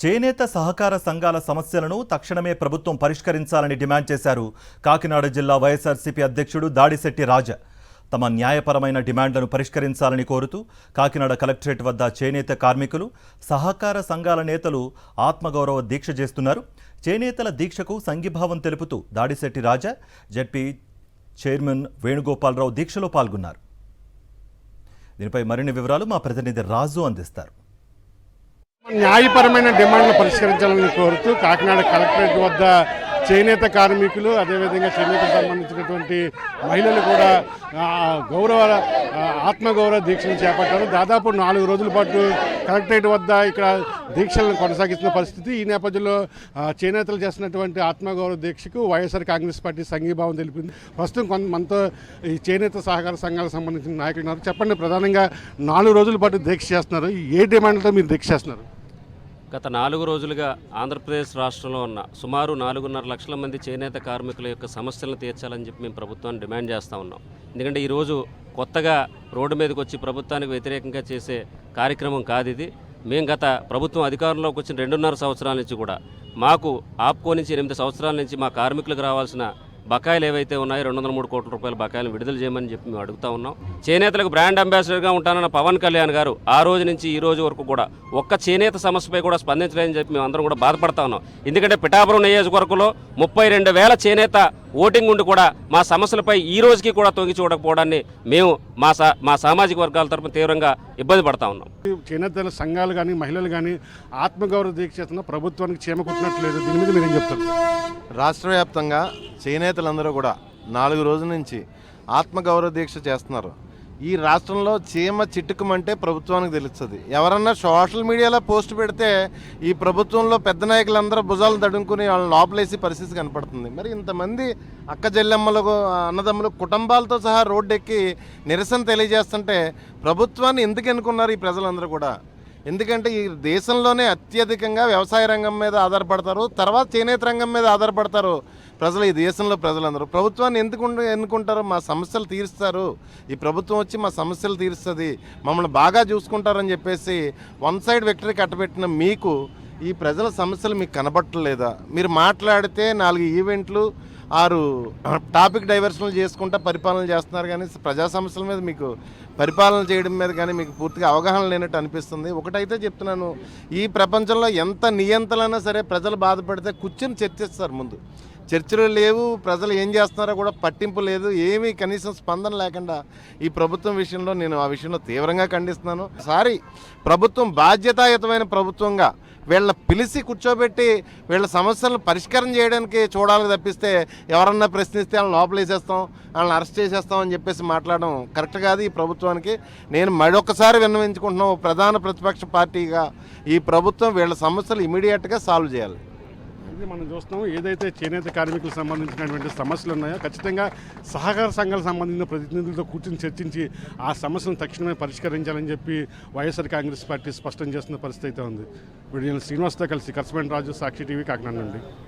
చేనేత సహకార సంఘాల సమస్యలను తక్షణమే ప్రభుత్వం పరిష్కరించాలని డిమాండ్ చేశారు కాకినాడ జిల్లా వైఎస్ఆర్సీపీ అధ్యక్షుడు దాడిశెట్టి రాజా. తమ న్యాయపరమైన డిమాండ్లను పరిష్కరించాలని కోరుతూ కాకినాడ కలెక్టరేట్ వద్ద చేనేత కార్మికులు, సహకార సంఘాల నేతలు ఆత్మగౌరవ దీక్ష చేస్తున్నారు. చేనేతల దీక్షకు సంఘీభావం తెలుపుతూ దాడిశెట్టి రాజా, జెడ్పీ చైర్మన్ వేణుగోపాలరావు దీక్షలో పాల్గొన్నారు. దీనిపై మరిన్ని వివరాలు మా ప్రతినిధి రాజు అందిస్తారు. న్యాయపరమైన డిమాండ్లు పరిష్కరించాలని కోరుతూ కాకినాడ కలెక్టరేట్ వద్ద చేనేత కార్మికులు, అదేవిధంగా చేనేతకు సంబంధించినటువంటి మహిళలు కూడా ఆత్మగౌరవ దీక్షలు చేపట్టారు. దాదాపు 4 రోజుల పాటు కలెక్టరేట్ వద్ద ఇక్కడ దీక్షలను కొనసాగిస్తున్న పరిస్థితి. ఈ నేపథ్యంలో చేనేతలు చేస్తున్నటువంటి ఆత్మగౌరవ దీక్షకు వైఎస్ఆర్ కాంగ్రెస్ పార్టీ సంఘీభావం తెలిపింది. ప్రస్తుతం మనతో ఈ చేనేత సహకార సంఘాలకు సంబంధించిన నాయకులు ఉన్నారు. చెప్పండి, ప్రధానంగా 4 రోజుల పాటు దీక్ష చేస్తున్నారు. ఏ డిమాండ్లతో మీరు దీక్ష చేస్తున్నారు? గత 4 రోజులుగా ఆంధ్రప్రదేశ్ రాష్ట్రంలో ఉన్న సుమారు 4.5 లక్షల మంది చేనేత కార్మికుల యొక్క సమస్యలను తీర్చాలని చెప్పి మేము ప్రభుత్వాన్ని డిమాండ్ చేస్తూ ఉన్నాం. ఎందుకంటే ఈరోజు కొత్తగా రోడ్డు మీదకి వచ్చి ప్రభుత్వానికి వ్యతిరేకంగా చేసే కార్యక్రమం కాదు ఇది. మేము గత ప్రభుత్వం అధికారంలోకి వచ్చిన 2.5 సంవత్సరాల నుంచి కూడా మాకు ఆప్కో నుంచి 8 సంవత్సరాల నుంచి మా కార్మికులకు రావాల్సిన బకాయిలు ఏవైతే ఉన్నాయో 203 కోట్ల రూపాయల బకాయిలను విడుదల చేయమని చెప్పి మేము అడుగుతా ఉన్నాం. చేనేతలకు బ్రాండ్ అంబాసిడర్గా ఉంటానన్న పవన్ కళ్యాణ్ గారు ఆ రోజు నుంచి ఈ రోజు వరకు కూడా ఒక్క చేనేత సమస్యపై కూడా స్పందించలేదని చెప్పి మేము అందరం కూడా బాధపడతా ఉన్నాం. ఎందుకంటే పిఠాపురం నియోజకవర్గంలో 32,000 చేనేత ఓటింగ్ ఉండి కూడా మా సమస్యలపై ఈ రోజుకి కూడా తొంగి చూడకపోవడాన్ని మేము మా సామాజిక వర్గాల తరపున తీవ్రంగా ఇబ్బంది పడతా ఉన్నాం. చేనేతల సంఘాలు కానీ మహిళలు కానీ ఆత్మగౌరవ దీక్ష చేస్తున్న ప్రభుత్వానికి చీమ కుట్టినట్లేదు. దీని మీద మీరేం చెప్తారు? రాష్ట్ర వ్యాప్తంగా చేనేతలందరూ కూడా 4 రోజుల నుంచి ఆత్మగౌరవ దీక్ష చేస్తున్నారు. ఈ రాష్ట్రంలో చీమ చిట్టుకమంటే ప్రభుత్వానికి తెలుస్తుంది. ఎవరన్నా సోషల్ మీడియాలో పోస్ట్ పెడితే ఈ ప్రభుత్వంలో పెద్ద నాయకులందరూ భుజాలు తడుముకుని వాళ్ళని లోపలేసి పరిస్థితి కనపడుతుంది. మరి ఇంతమంది అక్క చెల్లెమ్మలకు, అన్నదమ్ములు, కుటుంబాలతో సహా రోడ్డెక్కి నిరసన తెలియజేస్తుంటే ప్రభుత్వాన్ని ఎందుకు ఎన్నుకున్నారు ఈ ప్రజలందరూ కూడా? ఎందుకంటే ఈ దేశంలోనే అత్యధికంగా వ్యవసాయ రంగం మీద ఆధారపడతారు, తర్వాత చేనేత రంగం మీద ఆధారపడతారు ప్రజలు. ఈ దేశంలో ప్రజలందరూ ప్రభుత్వాన్ని ఎందుకు ఎన్నుకుంటారు? మా సమస్యలు తీరుస్తారు, ఈ ప్రభుత్వం వచ్చి మా సమస్యలు తీరుస్తుంది, మమ్మల్ని బాగా చూసుకుంటారని చెప్పేసి వన్ సైడ్ విక్టరీ కట్టబెట్టిన మీకు ఈ ప్రజల సమస్యలు మీకు కనబట్టలేదా? మీరు మాట్లాడితే 4 ఈవెంట్లు 6 టాపిక్ డైవర్షన్లు చేసుకుంటా పరిపాలన చేస్తున్నారు, కానీ ప్రజా సమస్యల మీద మీకు పరిపాలన చేయడం మీద కానీ మీకు పూర్తిగా అవగాహన లేనట్టు అనిపిస్తుంది. ఒకటైతే చెప్తున్నాను, ఈ ప్రపంచంలో ఎంత నియంత్రణైనా సరే ప్రజలు బాధపడితే కూర్చొని చర్చిస్తారు. ముందు చర్చలు లేవు, ప్రజలు ఏం చేస్తున్నారో కూడా పట్టింపు లేదు, ఏమీ కనీసం స్పందన లేకుండా ఈ ప్రభుత్వం విషయంలో నేను ఆ విషయంలో తీవ్రంగా ఖండిస్తున్నాను. ప్రభుత్వం బాధ్యతాయుతమైన ప్రభుత్వంగా వీళ్ళ పిలిచి కూర్చోబెట్టి వీళ్ళ సమస్యలను పరిష్కారం చేయడానికి చూడాలని తప్పిస్తే ఎవరన్నా ప్రశ్నిస్తే వాళ్ళని లోపలేసేస్తాం, వాళ్ళని అరెస్ట్ చేసేస్తాం అని చెప్పేసి మాట్లాడడం కరెక్ట్ కాదు ఈ ప్రభుత్వానికి. నేను మరొకసారి విన్నవించుకుంటున్నాం, ప్రధాన ప్రతిపక్ష పార్టీగా ఈ ప్రభుత్వం వీళ్ళ సమస్యలు ఇమీడియట్గా సాల్వ్ చేయాలి. ఇది మనం చూస్తున్నాం. ఏదైతే చేనేత కార్మికులకు సంబంధించినటువంటి సమస్యలు ఉన్నాయో ఖచ్చితంగా సహకార సంఘాలకు సంబంధించిన ప్రతినిధులతో కూర్చొని చర్చించి ఆ సమస్యను తక్షణమే పరిష్కరించాలని చెప్పి వైఎస్ఆర్ కాంగ్రెస్ పార్టీ స్పష్టం చేస్తున్న పరిస్థితి అయితే ఉంది. వీడియో శ్రీనివాస్తో కలిసి కరస్పాండెంట్ రాజు, సాక్షి టీవీ, కాకినాడ నుండి.